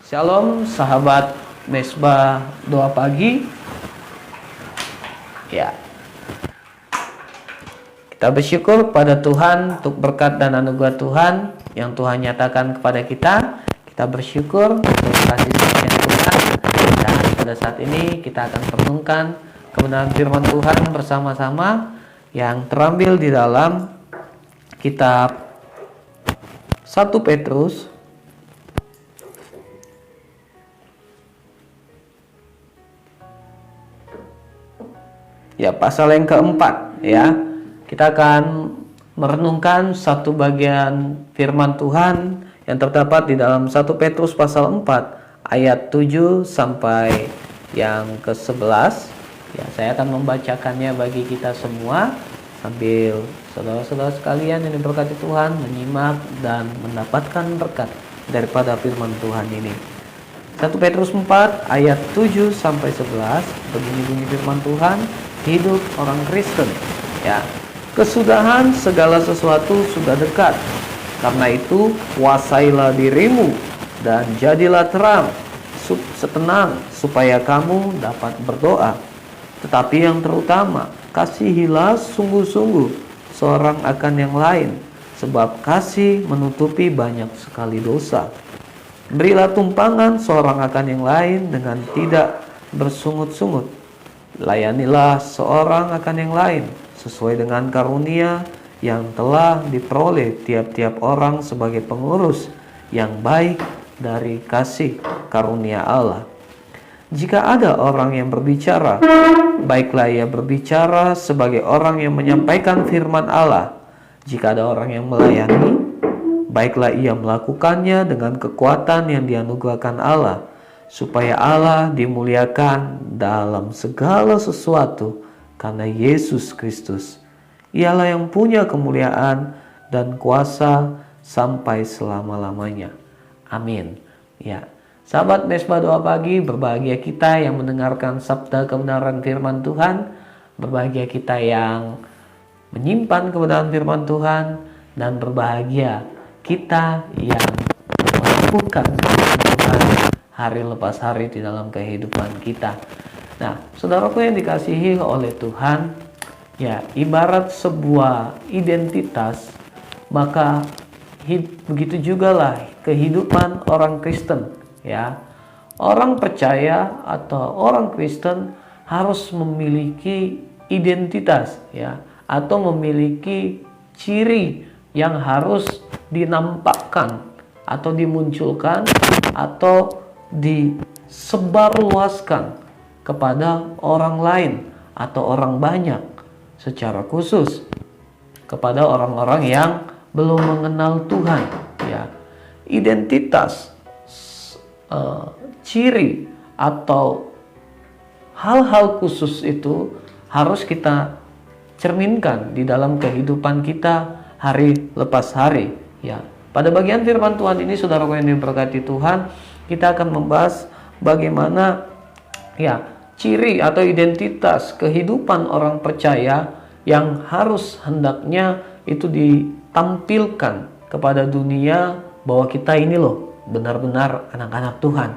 Shalom sahabat Mesbah Doa Pagi. Ya. Kita bersyukur pada Tuhan untuk berkat dan anugerah Tuhan yang Tuhan nyatakan kepada kita. Kita bersyukur untuk kasih sayang Tuhan. Dan pada saat ini kita akan renungkan kebenaran firman Tuhan bersama-sama yang terambil di dalam kitab 1 Petrus ya, pasal yang keempat ya. Kita akan merenungkan satu bagian firman Tuhan yang terdapat di dalam 1 Petrus pasal 4 ayat 7 sampai yang ke-11. Ya, saya akan membacakannya bagi kita semua sambil saudara-saudara sekalian yang diberkati Tuhan menyimak dan mendapatkan berkat daripada firman Tuhan ini. 1 Petrus 4 ayat 7 sampai 11 begini bunyi firman Tuhan. Hidup orang Kristen ya, kesudahan segala sesuatu sudah dekat. Karena itu kuasailah dirimu dan jadilah terang setenang supaya kamu dapat berdoa. Tetapi yang terutama, kasihilah sungguh-sungguh seorang akan yang lain, sebab kasih menutupi banyak sekali dosa. Berilah tumpangan seorang akan yang lain dengan tidak bersungut-sungut. Layanilah seorang akan yang lain sesuai dengan karunia yang telah diperoleh tiap-tiap orang sebagai pengurus yang baik dari kasih karunia Allah. Jika ada orang yang berbicara, baiklah ia berbicara sebagai orang yang menyampaikan firman Allah. Jika ada orang yang melayani, baiklah ia melakukannya dengan kekuatan yang dianugerahkan Allah, supaya Allah dimuliakan dalam segala sesuatu karena Yesus Kristus. Ialah yang punya kemuliaan dan kuasa sampai selama-lamanya. Amin. Ya, sahabat Mesbah Doa Pagi, berbahagia kita yang mendengarkan sabda kebenaran firman Tuhan, berbahagia kita yang menyimpan kebenaran firman Tuhan, dan berbahagia kita yang melakukan firman Tuhan hari lepas hari di dalam kehidupan kita. Nah, saudaraku yang dikasihi oleh Tuhan, ya, ibarat sebuah identitas, maka begitu juga lah kehidupan orang Kristen, ya. Orang percaya atau orang Kristen harus memiliki identitas, ya, atau memiliki ciri yang harus dinampakkan atau dimunculkan atau disebarluaskan kepada orang lain atau orang banyak, secara khusus kepada orang-orang yang belum mengenal Tuhan ya. Identitas, ciri atau hal-hal khusus itu harus kita cerminkan di dalam kehidupan kita hari lepas hari ya. Pada bagian firman Tuhan ini, saudaraku yang diberkati Tuhan, kita akan membahas bagaimana ya ciri atau identitas kehidupan orang percaya yang harus hendaknya itu ditampilkan kepada dunia, bahwa kita ini loh benar-benar anak-anak Tuhan,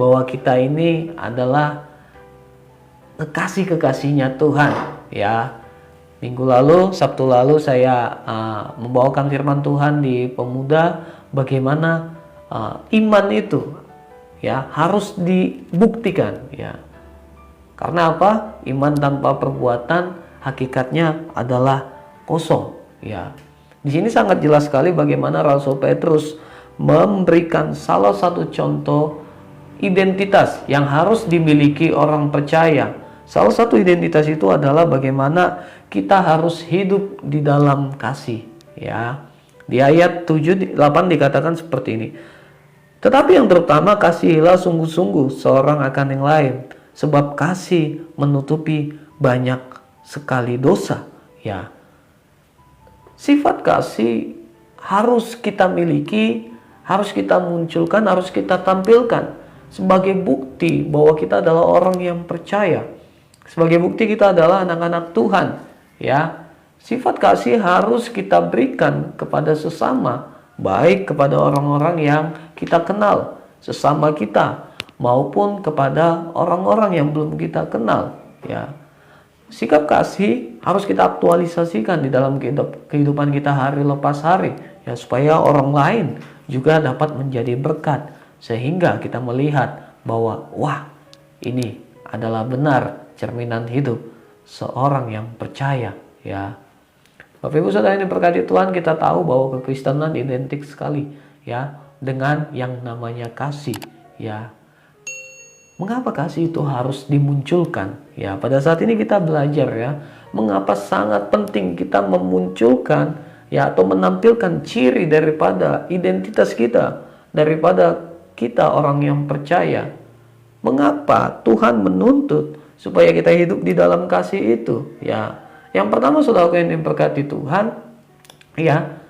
bahwa kita ini adalah kekasih-kekasihnya Tuhan ya. Minggu lalu, Sabtu lalu saya membawakan firman Tuhan di pemuda, bagaimana iman itu ya harus dibuktikan ya. Karena apa? Iman tanpa perbuatan hakikatnya adalah kosong ya. Di sini sangat jelas sekali bagaimana Rasul Petrus memberikan salah satu contoh identitas yang harus dimiliki orang percaya. Salah satu identitas itu adalah bagaimana kita harus hidup di dalam kasih ya. Di ayat 7-8 dikatakan seperti ini. Tetapi yang terutama, kasihilah sungguh-sungguh seorang akan yang lain, sebab kasih menutupi banyak sekali dosa ya. Sifat kasih harus kita miliki, harus kita munculkan, harus kita tampilkan sebagai bukti bahwa kita adalah orang yang percaya, sebagai bukti kita adalah anak-anak Tuhan ya. Sifat kasih harus kita berikan kepada sesama, baik kepada orang-orang yang kita kenal sesama kita maupun kepada orang-orang yang belum kita kenal, ya. Sikap kasih harus kita aktualisasikan di dalam kehidupan kita hari lepas hari, ya, supaya orang lain juga dapat menjadi berkat, sehingga kita melihat bahwa wah, ini adalah benar cerminan hidup seorang yang percaya, ya. Bapak Ibu Saudara yang diberkati Tuhan, kita tahu bahwa kekristenan identik sekali, ya, dengan yang namanya kasih, ya. Mengapa kasih itu harus dimunculkan? Ya, pada saat ini kita belajar, ya, mengapa sangat penting kita memunculkan, ya, atau menampilkan ciri daripada identitas kita, daripada kita orang yang percaya. Mengapa Tuhan menuntut supaya kita hidup di dalam kasih itu? Ya, yang pertama, saudaraku yang diberkati Tuhan, ya,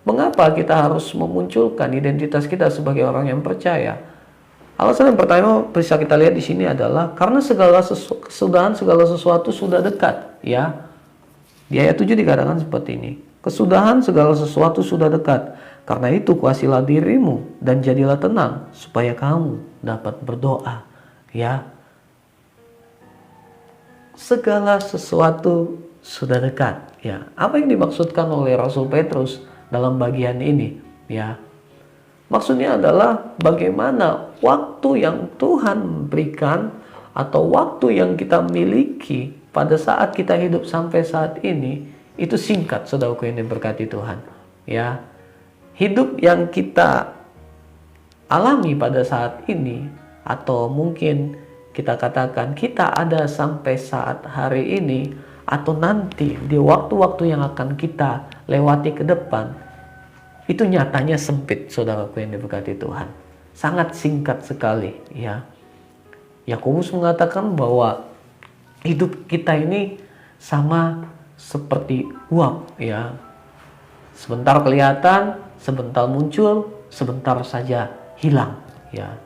mengapa kita harus memunculkan identitas kita sebagai orang yang percaya? Alasan yang pertama bisa kita lihat di sini adalah karena kesudahan segala sesuatu sudah dekat, ya. Di ayat 7 dikatakan seperti ini. Kesudahan segala sesuatu sudah dekat. Karena itu kuasilah dirimu dan jadilah tenang supaya kamu dapat berdoa, ya. Segala sesuatu sudah dekat, ya. Apa yang dimaksudkan oleh Rasul Petrus dalam bagian ini, ya? Maksudnya adalah bagaimana waktu yang Tuhan berikan atau waktu yang kita miliki pada saat kita hidup sampai saat ini itu singkat, saudaraku yang diberkati Tuhan, ya. Hidup yang kita alami pada saat ini, atau mungkin kita katakan kita ada sampai saat hari ini, atau nanti di waktu-waktu yang akan kita lewati ke depan, itu nyatanya sempit, saudaraku yang diberkati Tuhan. Sangat singkat sekali, ya. Yakobus mengatakan bahwa hidup kita ini sama seperti uap, ya. Sebentar kelihatan, sebentar muncul, sebentar saja hilang, ya.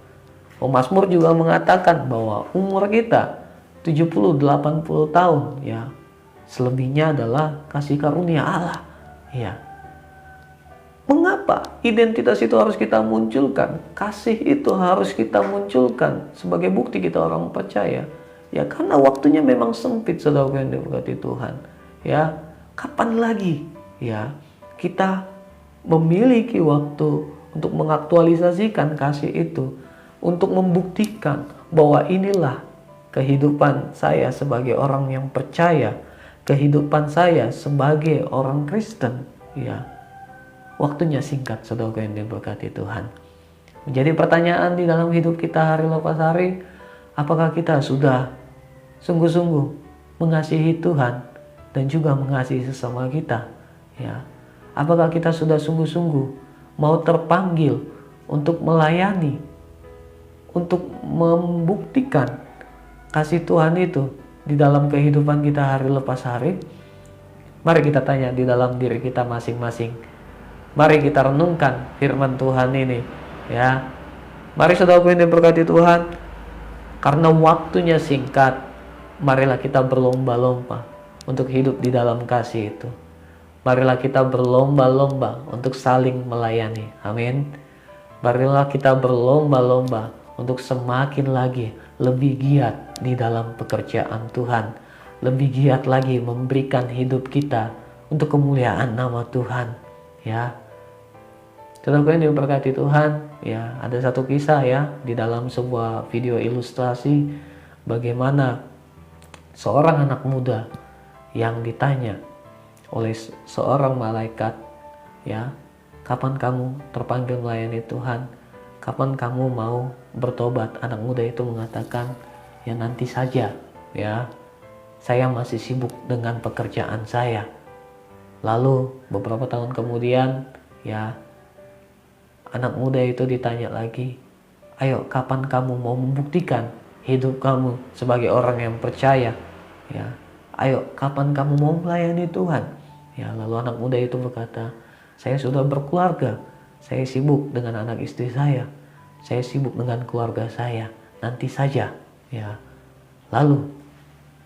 Pemazmur juga mengatakan bahwa umur kita 70-80 tahun, ya. Selebihnya adalah kasih karunia Allah, ya. Mengapa identitas itu harus kita munculkan? Kasih itu harus kita munculkan sebagai bukti kita orang percaya. Ya, karena waktunya memang sempit, saudara yang diberkati Tuhan. Ya, kapan lagi, ya, kita memiliki waktu untuk mengaktualisasikan kasih itu, untuk membuktikan bahwa inilah kehidupan saya sebagai orang yang percaya, kehidupan saya sebagai orang Kristen, ya. Waktunya singkat, saudara yang diberkati Tuhan. Menjadi pertanyaan di dalam hidup kita hari lepas hari, apakah kita sudah sungguh-sungguh mengasihi Tuhan dan juga mengasihi sesama kita, ya? Apakah kita sudah sungguh-sungguh mau terpanggil untuk melayani, untuk membuktikan kasih Tuhan itu di dalam kehidupan kita hari lepas hari? Mari kita tanya di dalam diri kita masing-masing. Mari kita renungkan firman Tuhan ini, ya. Mari saudaraku yang diberkati Tuhan, karena waktunya singkat, marilah kita berlomba-lomba untuk hidup di dalam kasih itu. Marilah kita berlomba-lomba untuk saling melayani. Amin. Marilah kita berlomba-lomba untuk semakin lagi lebih giat di dalam pekerjaan Tuhan, lebih giat lagi memberikan hidup kita untuk kemuliaan nama Tuhan, ya. Saudaraku yang diberkati Tuhan, ya, ada satu kisah, ya, di dalam sebuah video ilustrasi bagaimana seorang anak muda yang ditanya oleh seorang malaikat, ya, kapan kamu terpanggil melayani Tuhan? Kapan kamu mau bertobat? Anak muda itu mengatakan, ya nanti saja, ya. Saya masih sibuk dengan pekerjaan saya. Lalu beberapa tahun kemudian, ya, anak muda itu ditanya lagi, ayo kapan kamu mau membuktikan hidup kamu sebagai orang yang percaya, ya. Ayo kapan kamu mau melayani Tuhan, ya. Lalu anak muda itu berkata, saya sudah berkeluarga, saya sibuk dengan anak istri saya sibuk dengan keluarga saya, nanti saja, ya. Lalu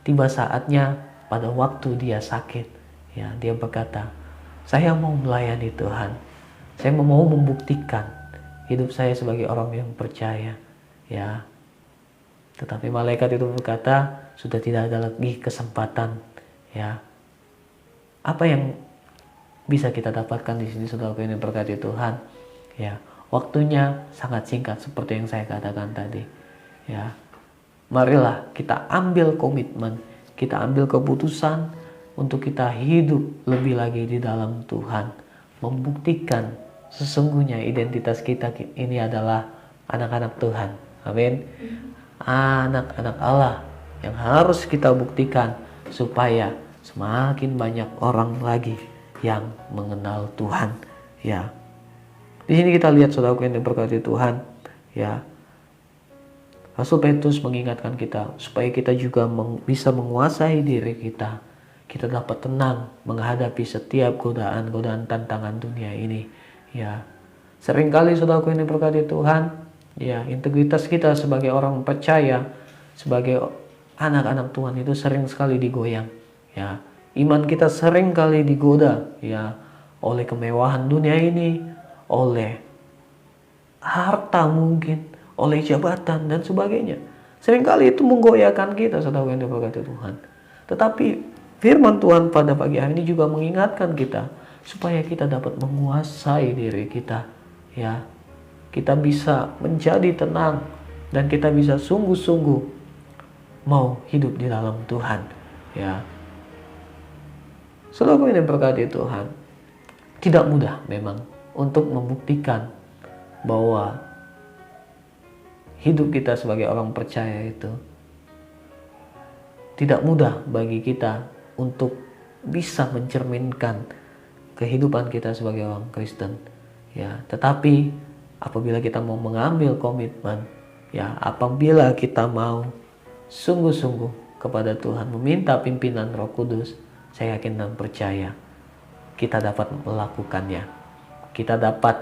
tiba saatnya pada waktu dia sakit, ya, dia berkata, saya mau melayani Tuhan. Saya mau membuktikan hidup saya sebagai orang yang percaya, ya. Tetapi malaikat itu berkata, sudah tidak ada lagi kesempatan, ya. Apa yang bisa kita dapatkan di sini, saudara yang berkati Tuhan, ya. Waktunya sangat singkat seperti yang saya katakan tadi, ya. Marilah kita ambil komitmen, kita ambil keputusan untuk kita hidup lebih lagi di dalam Tuhan, membuktikan sesungguhnya identitas kita ini adalah anak-anak Tuhan. Amin. Anak-anak Allah yang harus kita buktikan supaya semakin banyak orang lagi yang mengenal Tuhan, ya. Di sini kita lihat, saudaraku yang diberkati Tuhan, ya. Rasul Petrus mengingatkan kita supaya kita juga bisa menguasai diri kita. Kita dapat tenang menghadapi setiap godaan-godaan tantangan dunia ini, ya. Seringkali, saudaraku yang diberkati Tuhan, ya, integritas kita sebagai orang percaya, sebagai anak-anak Tuhan itu sering sekali digoyang, ya. Iman kita sering kali digoda, ya, oleh kemewahan dunia ini, oleh harta mungkin, oleh jabatan dan sebagainya. Seringkali itu menggoyahkan kita, saudara yang diberkati Tuhan. Tetapi firman Tuhan pada pagi hari ini juga mengingatkan kita supaya kita dapat menguasai diri kita, ya. Kita bisa menjadi tenang dan kita bisa sungguh-sungguh mau hidup di dalam Tuhan, ya. Saudara yang diberkati Tuhan, tidak mudah memang untuk membuktikan bahwa hidup kita sebagai orang percaya itu tidak mudah bagi kita untuk bisa mencerminkan kehidupan kita sebagai orang Kristen, ya. Tetapi apabila kita mau mengambil komitmen, ya, apabila kita mau sungguh-sungguh kepada Tuhan, meminta pimpinan Roh Kudus, saya yakin dan percaya kita dapat melakukannya, kita dapat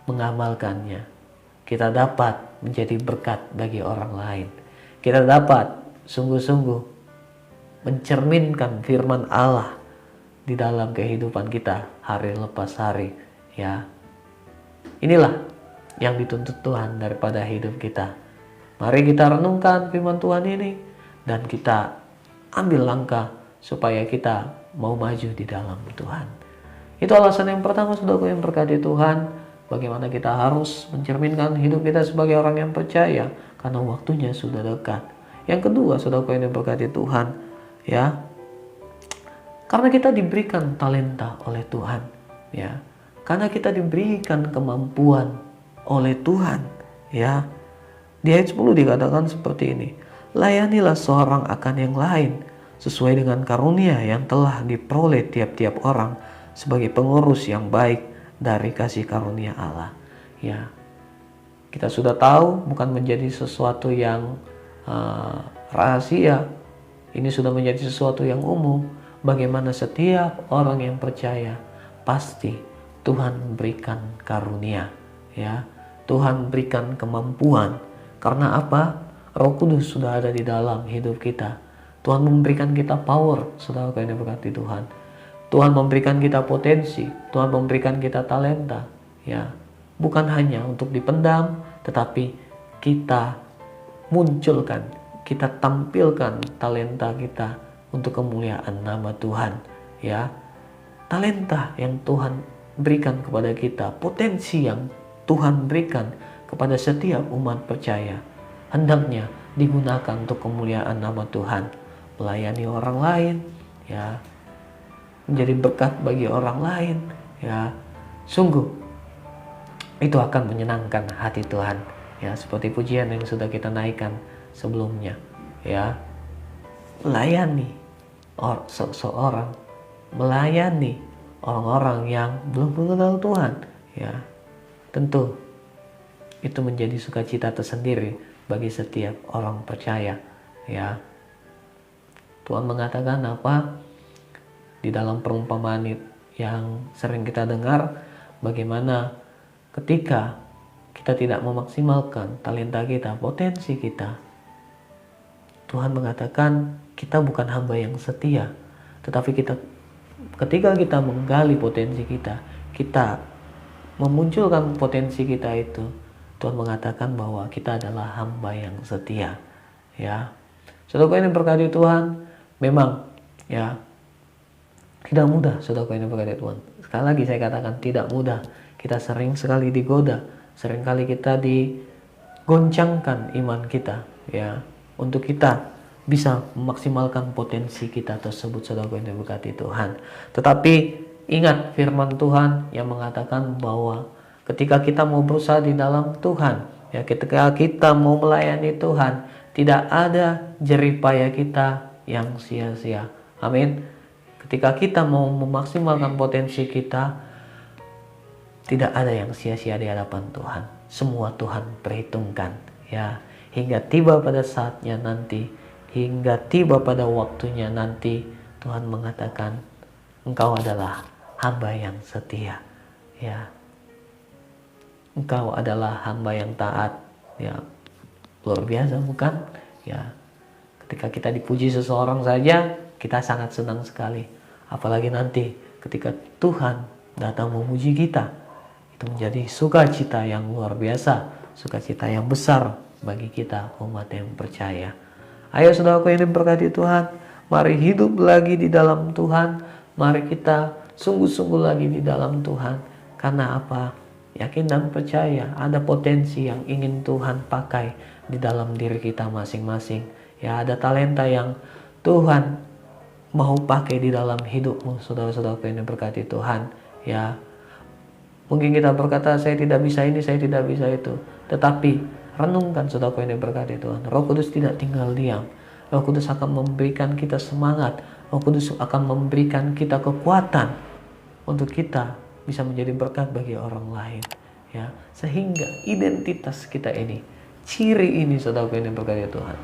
mengamalkannya, kita dapat menjadi berkat bagi orang lain, kita dapat sungguh-sungguh mencerminkan firman Allah di dalam kehidupan kita hari lepas hari, ya. Inilah yang dituntut Tuhan daripada hidup kita. Mari kita renungkan firman Tuhan ini dan kita ambil langkah supaya kita mau maju di dalam Tuhan. Itu alasan yang pertama, saudaraku yang berkati Tuhan, bagaimana kita harus mencerminkan hidup kita sebagai orang yang percaya karena waktunya sudah dekat. Yang kedua, saudaraku yang diberkati Tuhan, ya, karena kita diberikan talenta oleh Tuhan, ya. Karena kita diberikan kemampuan oleh Tuhan, ya. Di ayat 10 dikatakan seperti ini, layanilah seorang akan yang lain sesuai dengan karunia yang telah diperoleh tiap-tiap orang sebagai pengurus yang baik dari kasih karunia Allah, ya. Kita sudah tahu bukan menjadi sesuatu yang rahasia, ini sudah menjadi sesuatu yang umum, bagaimana setiap orang yang percaya pasti Tuhan memberikan karunia, ya. Tuhan berikan kemampuan. Karena apa? Roh Kudus sudah ada di dalam hidup kita. Tuhan memberikan kita power, saudara yang diberkati Tuhan. Tuhan memberikan kita potensi, Tuhan memberikan kita talenta, ya. Bukan hanya untuk dipendam, tetapi kita munculkan, kita tampilkan talenta kita untuk kemuliaan nama Tuhan, ya. Talenta yang Tuhan berikan kepada kita, potensi yang Tuhan berikan kepada setiap umat percaya, hendaknya digunakan untuk kemuliaan nama Tuhan, melayani orang lain, ya, menjadi berkat bagi orang lain, ya. Sungguh itu akan menyenangkan hati Tuhan, ya, seperti pujian yang sudah kita naikkan sebelumnya, ya. Melayani seseorang, melayani orang-orang yang belum mengenal Tuhan, ya, tentu itu menjadi sukacita tersendiri bagi setiap orang percaya, ya. Tuhan mengatakan apa di dalam perumpamaan yang sering kita dengar, bagaimana ketika kita tidak memaksimalkan talenta kita, potensi kita, Tuhan mengatakan kita bukan hamba yang setia, tetapi ketika kita menggali potensi kita, kita memunculkan potensi kita itu, Tuhan mengatakan bahwa kita adalah hamba yang setia. Ya, saudara ini berkati Tuhan, memang ya tidak mudah, saudara ini berkati Tuhan. Sekali lagi saya katakan tidak mudah. Kita sering sekali digoda, sering kali kita digoncangkan iman kita, ya, untuk kita bisa memaksimalkan potensi kita tersebut, saudara yang diberkati Tuhan. Tetapi ingat firman Tuhan yang mengatakan bahwa ketika kita mau berusaha di dalam Tuhan, ya, ketika kita mau melayani Tuhan, tidak ada jerih payah kita yang sia-sia. Amin. Ketika kita mau memaksimalkan potensi kita, tidak ada yang sia-sia di hadapan Tuhan. Semua Tuhan perhitungkan, ya, hingga tiba pada saatnya nanti, hingga tiba pada waktunya nanti, Tuhan mengatakan, engkau adalah hamba yang setia, ya. Engkau adalah hamba yang taat, ya. Luar biasa bukan? Ya. Ketika kita dipuji seseorang saja, kita sangat senang sekali. Apalagi nanti ketika Tuhan datang memuji kita, itu menjadi sukacita yang luar biasa, sukacita yang besar bagi kita umat yang percaya. Ayo saudaraku yang diberkati Tuhan, mari hidup lagi di dalam Tuhan, mari kita sungguh-sungguh lagi di dalam Tuhan. Karena apa? Yakin dan percaya ada potensi yang ingin Tuhan pakai di dalam diri kita masing-masing. Ya, ada talenta yang Tuhan mau pakai di dalam hidupmu, saudara-saudaraku yang diberkati Tuhan. Ya, mungkin kita berkata, saya tidak bisa ini, saya tidak bisa itu. Tetapi renungkan, saudaraku yang diberkati Tuhan. Roh Kudus tidak tinggal diam. Roh Kudus akan memberikan kita semangat. Roh Kudus akan memberikan kita kekuatan untuk kita bisa menjadi berkat bagi orang lain. Ya, sehingga identitas kita ini, ciri ini, saudaraku yang diberkati Tuhan,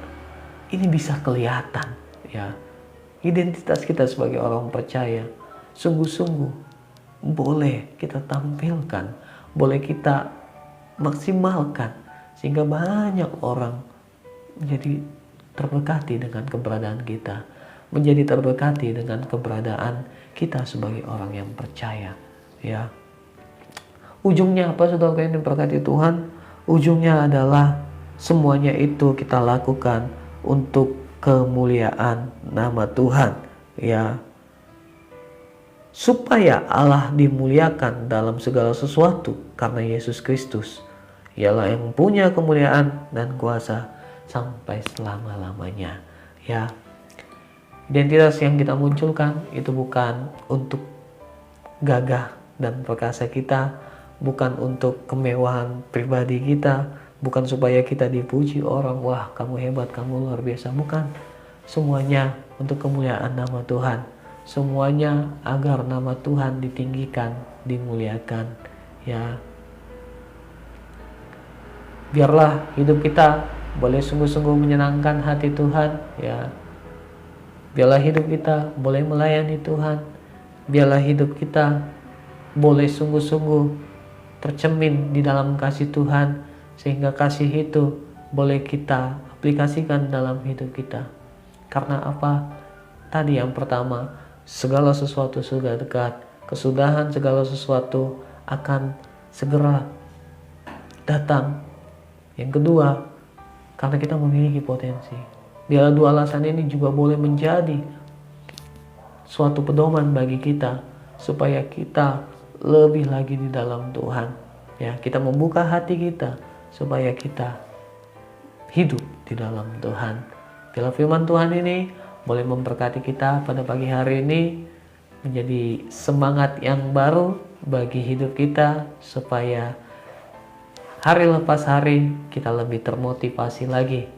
ini bisa kelihatan. Ya, identitas kita sebagai orang percaya sungguh-sungguh boleh kita tampilkan, boleh kita maksimalkan, sehingga banyak orang menjadi terberkati dengan keberadaan kita, menjadi terberkati dengan keberadaan kita sebagai orang yang percaya. Ya, ujungnya apa, saudara yang diberkati Tuhan? Ujungnya adalah semuanya itu kita lakukan untuk kemuliaan nama Tuhan, ya, supaya Allah dimuliakan dalam segala sesuatu karena Yesus Kristus. Ialah yang punya kemuliaan dan kuasa sampai selama-lamanya. Ya, identitas yang kita munculkan itu bukan untuk gagah dan perkasa kita, bukan untuk kemewahan pribadi kita, bukan supaya kita dipuji orang, wah kamu hebat, kamu luar biasa. Bukan. Semuanya untuk kemuliaan nama Tuhan. Semuanya agar nama Tuhan ditinggikan, dimuliakan. Ya, biarlah hidup kita boleh sungguh-sungguh menyenangkan hati Tuhan. Ya, biarlah hidup kita boleh melayani Tuhan. Biarlah hidup kita boleh sungguh-sungguh tercermin di dalam kasih Tuhan, sehingga kasih itu boleh kita aplikasikan dalam hidup kita. Karena apa? Tadi yang pertama, segala sesuatu sudah dekat, kesudahan segala sesuatu akan segera datang. Yang kedua, karena kita memiliki potensi. Biarlah dua alasan ini juga boleh menjadi suatu pedoman bagi kita, supaya kita lebih lagi di dalam Tuhan. Ya, kita membuka hati kita supaya kita hidup di dalam Tuhan. Bila firman Tuhan ini boleh memberkati kita pada pagi hari ini, menjadi semangat yang baru bagi hidup kita, supaya hari lepas hari kita lebih termotivasi lagi,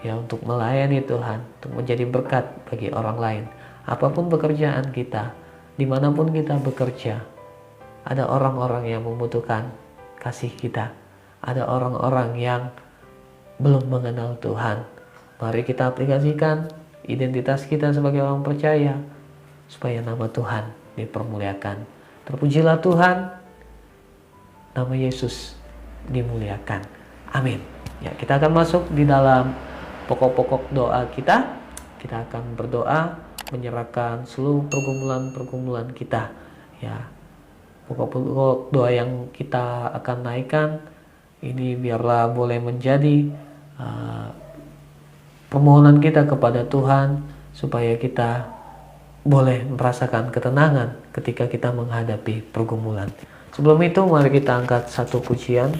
ya, untuk melayani Tuhan, untuk menjadi berkat bagi orang lain. Apapun pekerjaan kita, dimanapun kita bekerja, ada orang-orang yang membutuhkan kasih kita, ada orang-orang yang belum mengenal Tuhan. Mari kita aplikasikan identitas kita sebagai orang percaya, supaya nama Tuhan dipermuliakan. Terpujilah Tuhan, nama Yesus dimuliakan. Amin. Ya, kita akan masuk di dalam pokok-pokok doa kita. Kita akan berdoa menyerahkan seluruh pergumulan-pergumulan kita. Ya, Pokok-pokok doa yang kita akan naikkan ini biarlah boleh menjadi permohonan kita kepada Tuhan supaya kita boleh merasakan ketenangan ketika kita menghadapi pergumulan. Sebelum itu mari kita angkat satu pujian.